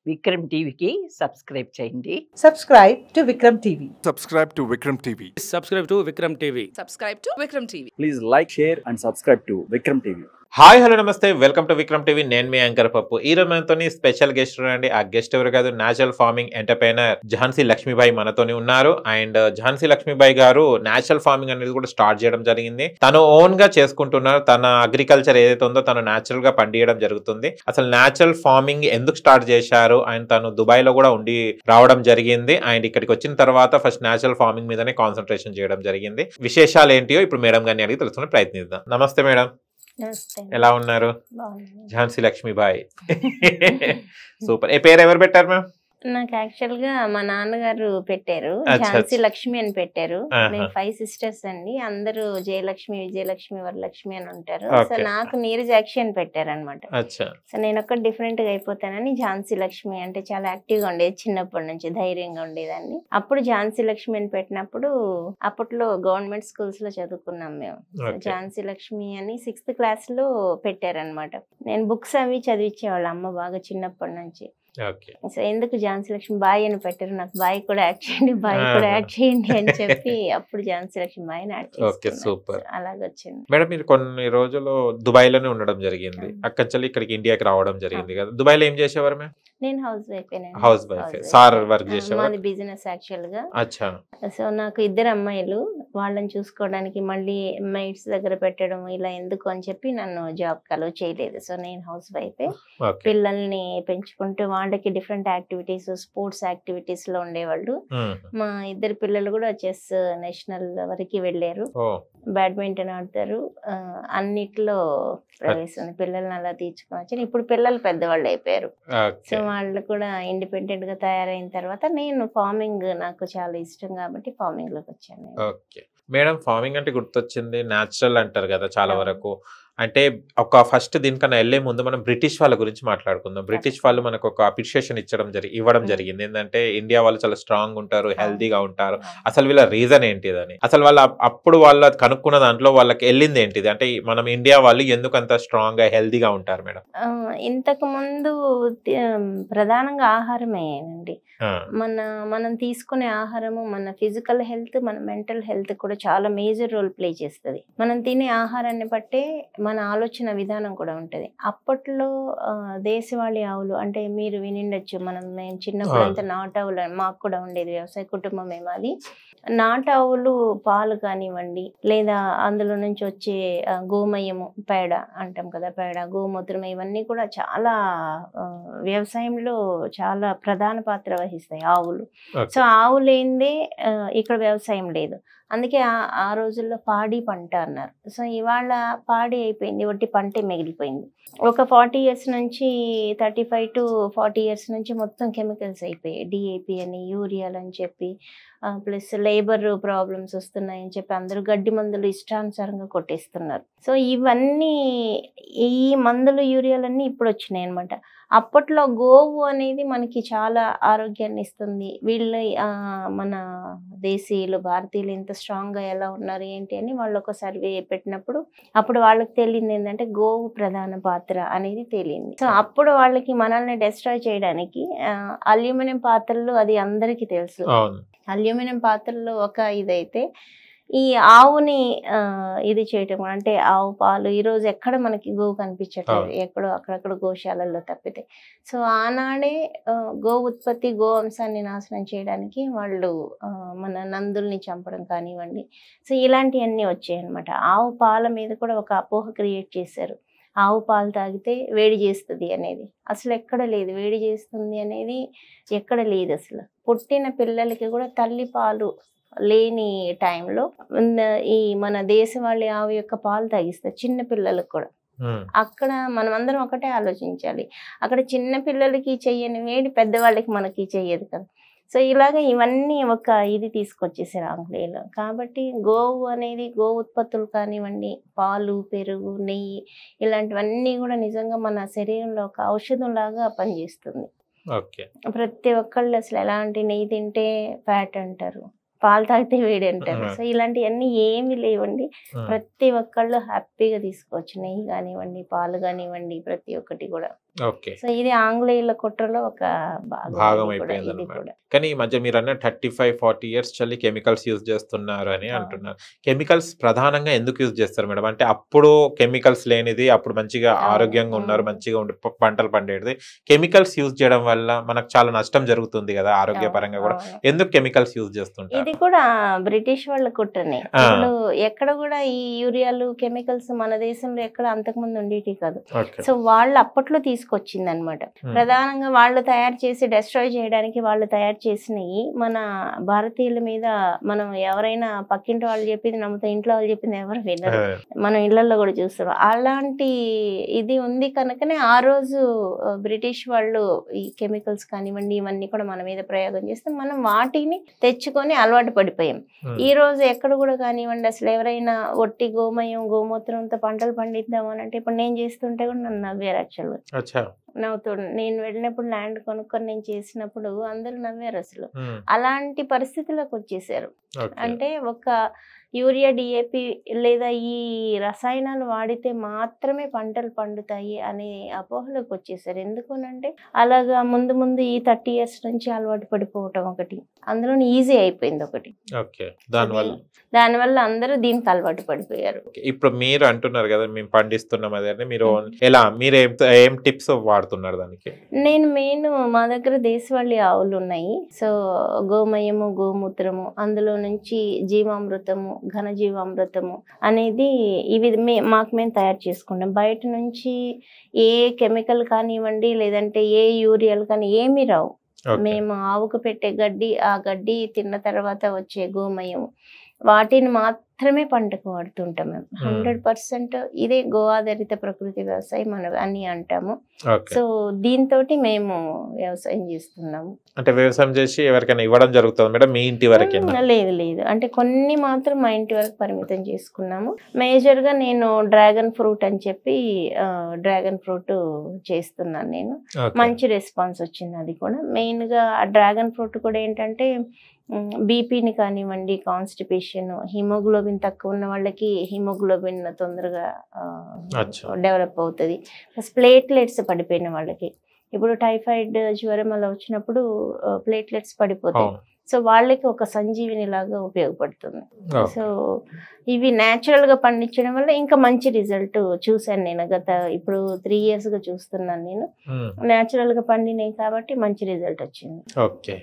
విక్రమ్ టీవీకి సబ్స్క్రైబ్ చేయండి. Subscribe to Vikram TV. Subscribe to Vikram TV. Subscribe to Vikram TV. Subscribe to Vikram TV. Please like, share and subscribe to Vikram TV. Hi hello నమస్తే, welcome to Vikram TV. నేను మీ anchor పప్పు. ఈ రోజు మనతోని special guest అండి. ఆ guest ఎవరు కాదు, natural farming entrepreneur Jhansi Lakshmibai మనతోని ఉన్నారు. అండ్ ఝాన్సీ లక్ష్మీబాయి గారు న్యాచురల్ ఫార్మింగ్ అనేది కూడా స్టార్ట్ చేయడం జరిగింది. తను ఓన్ గా చేసుకుంటున్నారు. తన అగ్రికల్చర్ ఏదైతే ఉందో తను న్యాచురల్ గా పండియడం జరుగుతుంది. అసలు న్యాచురల్ ఫార్మింగ్ ఎందుకు స్టార్ట్ చేశారు, అండ్ తను దుబాయ్ లో కూడా ఉండి రావడం జరిగింది. అండ్ ఇక్కడికి వచ్చిన తర్వాత ఫస్ట్ న్యాచురల్ ఫార్మింగ్ మీదనే కాన్సన్ట్రేషన్ చేయడం జరిగింది. విశేషాలు ఏంటియో ఇప్పుడు మేడం గారిని అడిగి తెలుసుకునే ప్రయత్నిద్దాం. నమస్తే మేడం, ఎలా ఉన్నారు? ఝాన్సీ లక్ష్మీబాయి. సూపర్. ఏ పేరు ఎవరు పెట్టారు మ్యామ్? నాకు యాక్చువల్ గా మా నాన్నగారు పెట్టారు, ఝాన్సీ లక్ష్మి అని పెట్టారు. మేము 5 సిస్టర్స్ అండి. అందరూ జయలక్ష్మి, విజయలక్ష్మి, వరలక్ష్మి అని ఉంటారు. సో నాకు నీరజాక్షి అని పెట్టారు అనమాట. సో నేను ఒక్కటి డిఫరెంట్ గా అయిపోతానని ఝాన్సీ లక్ష్మి అంటే చాలా యాక్టివ్ గా ఉండేది, చిన్నప్పటి నుంచి ధైర్యంగా ఉండేదాన్ని. అప్పుడు ఝాన్సీ లక్ష్మి అని పెట్టినప్పుడు అప్పట్లో గవర్నమెంట్ స్కూల్స్ లో చదువుకున్నాం మేము. ఝాన్సీ లక్ష్మి అని 6th క్లాస్ లో పెట్టారనమాట. నేను బుక్స్ అవి చదివించేవాళ్ళు అమ్మ బాగా చిన్నప్పటి నుంచి. సో ఎందుకు ఝాన్సీ లక్ష్మి బాయ్ అని పెట్టారు, నాకు బాయ్ కూడా యాడ్ చేయండి, బాయ్ కూడా యాడ్ చేయండి అని చెప్పి అప్పుడు ఝాన్సీ లక్ష్మి బాయ్ యాడ్ చేసి అలాగొచ్చింది. మేడం, మీరు కొన్ని రోజులు దుబాయ్ లోనే ఉండడం జరిగింది. అక్కడి ఇక్కడికి ఇండియాకి రావడం జరిగింది కదా. దుబాయ్ లో ఏం చేసేవారు మేము? నేను house wife. House wife. Sir work చేసేవారు? మాది బిజినెస్ యాక్చువల్ గా. సో నాకు 2 అమ్మాయిలు, వాళ్ళని చూసుకోవడానికి మళ్ళీ మైట్స్ దగ్గర పెట్టడం ఇలా ఎందుకు అని చెప్పి నన్ను జాబ్ కలో చేయలేదు. సో నేను హౌస్ వైఫ్. పిల్లల్ని పెంచుకుంటూ వాళ్ళకి డిఫరెంట్ యాక్టివిటీస్, స్పోర్ట్స్ యాక్టివిటీస్ లో ఉండేవాళ్ళు. మా 2 పిల్లలు కూడా చెస్ నేషనల్ వరకు వెళ్ళారు, బ్యాడ్మింటన్ ఆడతారు, అన్నిట్లో ప్రవేశం. పిల్లల్ని అలా తీర్చుకొని వచ్చాను. ఇప్పుడు పిల్లలు పెద్దవాళ్ళు అయిపోయారు. సో వాళ్ళు కూడా ఇండిపెండెంట్ గా తయారైన తర్వాత నేను ఫార్మింగ్ నాకు చాలా ఇష్టం కాబట్టి ఫార్మింగ్ లోకి వచ్చాను. ఓకే మేడం, ఫార్మింగ్ అంటే గుర్తొచ్చింది, న్యాచురల్ అంటారు కదా చాలా వరకు. అంటే ఒక ఫస్ట్ దీనికన్నా వెళ్లే ముందు మనం బ్రిటిష్ వాళ్ళ గురించి మాట్లాడుకుందాం. బ్రిటిష్ వాళ్ళు మనకు ఒక అప్రిషియేషన్ ఇవ్వడం జరిగింది. ఏంటంటే ఇండియా వాళ్ళు చాలా స్ట్రాంగ్ ఉంటారు, హెల్తీగా ఉంటారు. అసలు వీళ్ళ రీజన్ ఏంటిదని, అసలు వాళ్ళ అప్పుడు వాళ్ళు కనుక్కున్న దాంట్లో వాళ్ళకి వెళ్ళింది ఏంటిది, అంటే మనం ఇండియా వాళ్ళు ఎందుకు అంత స్ట్రాంగ్ గా హెల్తీగా ఉంటారు మేడం? ఇంతకు ముందు ప్రధానంగా ఆహారమేనండి. మనం తీసుకునే ఆహారము మన ఫిజికల్ హెల్త్, మన మెంటల్ హెల్త్ కూడా చాలా మేజర్ రోల్ ప్లే చేస్తుంది. మనం తినే ఆహారాన్ని బట్టే మన ఆలోచన విధానం కూడా ఉంటది. అప్పట్లో దేశవాళీ ఆవులు అంటే మీరు వినిండొచ్చు, మేము చిన్నప్పుడు అంతా నాటావులు, మాకు కూడా ఉండేది, వ్యవసాయ కుటుంబమే మాది. నాటావులు పాలు కానివ్వండి, లేదా అందులో నుంచి వచ్చే గోమయము, పేడ అంటాం కదా, పేడ, గోమూత్రం, ఇవన్నీ కూడా చాలా వ్యవసాయంలో చాలా ప్రధాన పాత్ర వహిస్తాయి ఆవులు. సో ఆవు లేనిదే ఇక్కడ వ్యవసాయం లేదు. అందుకే ఆ రోజుల్లో పాడి పంట అన్నారు. సో ఇవాళ పాడి అయిపోయింది, ఒట్టి పంటే మిగిలిపోయింది. ఒక 40 years నుంచి 35 to 40 years నుంచి మొత్తం కెమికల్స్ అయిపోయాయి. DAP అని, యూరియాలు అని చెప్పి, ప్లస్ లేబర్ ప్రాబ్లమ్స్ వస్తున్నాయని చెప్పి అందరూ గడ్డి మందులు ఇష్టానుసారంగా కొట్టేస్తున్నారు. సో ఇవన్నీ, ఈ మందులు యూరియాలన్నీ ఇప్పుడు వచ్చినాయి అనమాట. అప్పట్లో గోవు అనేది మనకి చాలా ఆరోగ్యాన్ని ఇస్తుంది. వీళ్ళు మన దేశీయులు, భారతీయులు ఇంత స్ట్రాంగ్ గా ఎలా ఉన్నారు ఏంటి అని వాళ్ళు ఒక సర్వే పెట్టినప్పుడు అప్పుడు వాళ్ళకి తెలియంది ఏంటంటే గోవు ప్రధాన పాత్ర అనేది తెలియంది. సో అప్పుడు వాళ్ళకి మనల్ని డిస్ట్రాయ్ చేయడానికి అల్యూమినియం పాత్రలు, అది అందరికీ తెలుసు. అల్యూమినియం పాత్రలో ఒక ఇదైతే ఈ ఆవుని ఇది చేయటం అంటే ఆవు పాలు ఈరోజు ఎక్కడ మనకి గోవు కనిపించట్లేదు, ఎక్కడో అక్కడక్కడ గోశాలల్లో తప్పితే. సో ఆనాడే గో ఉత్పత్తి, గో అంశాన్ని నాశనం చేయడానికి వాళ్ళు మన నందుల్ని చంపడం కానివ్వండి, సో ఇలాంటివన్నీ వచ్చాయి అనమాట. ఆవు పాల మీద కూడా ఒక అపోహ క్రియేట్ చేశారు. ఆవు పాలు తాగితే వేడి చేస్తుంది అనేది అసలు ఎక్కడ లేదు. వేడి చేస్తుంది అనేది ఎక్కడ లేదు. అసలు పుట్టిన పిల్లలకి కూడా తల్లి పాలు లేని టైంలో ఈ మన దేశవాళీ ఆవు యొక్క పాలు తాగిస్తారు చిన్న పిల్లలకు కూడా. అక్కడ మనమందరం ఒకటే ఆలోచించాలి, అక్కడ చిన్న పిల్లలకి చెయ్యని వేడి పెద్దవాళ్ళకి మనకి చెయ్యదు కదా. సో ఇలాగ ఇవన్నీ ఒక ఇది తీసుకొచ్చేసారు ఆంగ్లేయులు. కాబట్టి గోవు అనేది, గో ఉత్పత్తులు కానివ్వండి, పాలు, పెరుగు, నెయ్యి, ఇలాంటివన్నీ కూడా నిజంగా మన శరీరంలో ఒక ఔషధం లాగా పనిచేస్తుంది. ప్రతి ఒక్కళ్ళు అసలు ఎలాంటి నెయ్యి తింటే ఫ్యాట్ అంటారు, పాలు తాగితే వేడి అంటారు. సో ఇలాంటివన్నీ ఏమి లేవండి. ప్రతి ఒక్కళ్ళు హ్యాపీగా తీసుకోవచ్చు. నెయ్యి కానివ్వండి, పాలు కానివ్వండి, ప్రతి ఒక్కటి కూడా. ఓకే. సో ఇది ఆంగ్లేయుల కుట్రలో ఒక భాగం ఇది అయిపోయింది ఇది అన్నమాట. కూడా. కానీ ఈ మధ్య మీరు అన్న 35-40 ఇయర్స్ చల్లి కెమికల్స్ యూజ్ చేస్తున్నారు అని అంటున్నారు. కెమికల్స్ ప్రధానంగా ఎందుకు యూజ్ చేస్తారు మేడం? అంటే అప్పుడు కెమికల్స్ లేనిది, అప్పుడు మంచిగా ఆరోగ్యంగా ఉన్నారు, మంచిగా ఉండి పంటలు పండేది. కెమికల్స్ యూజ్ చేయడం వల్ల మనకు చాలా నష్టం జరుగుతుంది కదా ఆరోగ్యపరంగా కూడా. ఎందుకు కెమికల్స్ యూజ్ చేస్తుంటారు? ఇది కూడా బ్రిటిష్ వాళ్ళ కుట్రనే. ఇప్పుడు ఎక్కడ కూడా ఈ యూరియాలు కెమికల్స్ మన దేశంలో ఎక్కడ అంతకుముందు ఉండేటి కాదు. సో వాళ్ళు అప్పట్లో తీసుకొచ్చింది అనమాట. ప్రధానంగా వాళ్ళు తయారు చేసి డెస్ట్రాయ్ చేయడానికి వాళ్ళు తయారు చేసినవి మన భారతీయుల మీద మనం ఎవరైనా పక్కింటి వాళ్ళు చెప్పింది నమ్ముతాం, ఇంట్లో వాళ్ళు చెప్పింది ఎవరు వినరు. మనం ఇళ్లలో కూడా చూస్తాం. అలాంటి ఇది ఉంది కనుకనే ఆ రోజు బ్రిటిష్ వాళ్ళు ఈ కెమికల్స్ కానివ్వండి ఇవన్నీ కూడా మన మీద ప్రయోగం చేస్తే మనం వాటిని తెచ్చుకొని అలవాటు పడిపోయాం. ఈ రోజు ఎక్కడ కూడా కానివ్వండి అసలు ఎవరైనా ఒట్టి గోమయం గోమూత్రంతో పంటలు పండిద్దాం అని అంటే ఇప్పుడు నేను చేస్తుంటే కూడా నన్ను నవ్వారు. యాక్చువల్గా నవ్వుతూ నేను వెళ్ళినప్పుడు ల్యాండ్ కొనుక్కొని నేను చేసినప్పుడు అందరూ నవ్వారు. అసలు అలాంటి పరిస్థితులకు వచ్చేసారు. అంటే ఒక యూరియా డిఏపి లేదా ఈ రసాయనాలు వాడితే మాత్రమే పంటలు పండుతాయి అనే అపోహలోకి వచ్చేసారు. ఎందుకనంటే అలాగా ముందు ముందు ఈ 30 years నుంచి అలవాటు పడిపోవటం ఒకటి, అందులో ఈజీ అయిపోయింది ఒకటి. దానివల్ల అందరూ దీనికి అలవాటు పడిపోయారు. ఇప్పుడు మీరు అంటున్నారు కదా మేము పండిస్తున్నాం అదే, మీరు ఎలా మీరు ఏం టిప్స్ వాడుతున్నారు దానికి? నేను మెయిన్ మా దగ్గర దేశవాళీ ఆవులు ఉన్నాయి. సో గోమయము గోమూత్రము అందులో నుంచి జీవామృతము ఘనజీవామృతము అనేది ఇవి మాకు మేము తయారు చేసుకుంటాం. బయట నుంచి ఏ కెమికల్ కానివ్వండి లేదంటే ఏ యూరియాలు కానీ ఏమీ రావు. మేము ఆవుకు పెట్టే గడ్డి, ఆ గడ్డి తిన్న తర్వాత వచ్చే గోమయం, వాటిని మాత్రమే పంటకు వాడుతుంటాం మేము. 100% ఇదే గో ఆధారిత ప్రకృతి వ్యవసాయం మనం అని అంటాము. సో దీంతో మేము వ్యవసాయం చేస్తున్నాము. అంటే వ్యవసాయం చేసి ఎవరికైనా ఇవ్వడం జరుగుతుంది మేడం మీ ఇంటి వరకు? లేదు, అంటే కొన్ని మాత్రం మా ఇంటి వరకు పరిమితం చేసుకున్నాము. మేజర్ గా నేను డ్రాగన్ ఫ్రూట్ అని చెప్పి డ్రాగన్ ఫ్రూట్ చేస్తున్నాను నేను. మంచి రెస్పాన్స్ వచ్చింది. అది కూడా మెయిన్ గా డ్రాగన్ ఫ్రూట్ కూడా ఏంటంటే బీపీని కానివ్వండి, కాన్స్టిపేషన్, హిమోగ్లోబిన్ తక్కువ ఉన్న వాళ్ళకి హిమోగ్లోబిన్ తొందరగా డెవలప్ అవుతుంది. ప్లస్ ప్లేట్లెట్స్ పడిపోయిన వాళ్ళకి, ఇప్పుడు టైఫాయిడ్ జ్వరం అలా వచ్చినప్పుడు ప్లేట్లెట్స్ పడిపోతాయి. సో వాళ్ళకి ఒక సంజీవిని లాగా ఉపయోగపడుతుంది. సో ఇవి న్యాచురల్ గా పండించడం వల్ల ఇంకా మంచి రిజల్ట్ చూసాను నేను. ఇప్పుడు 3 years గా చూస్తున్నాను నేను. న్యాచురల్ గా పండినాయి కాబట్టి మంచి రిజల్ట్ వచ్చింది. ఓకే.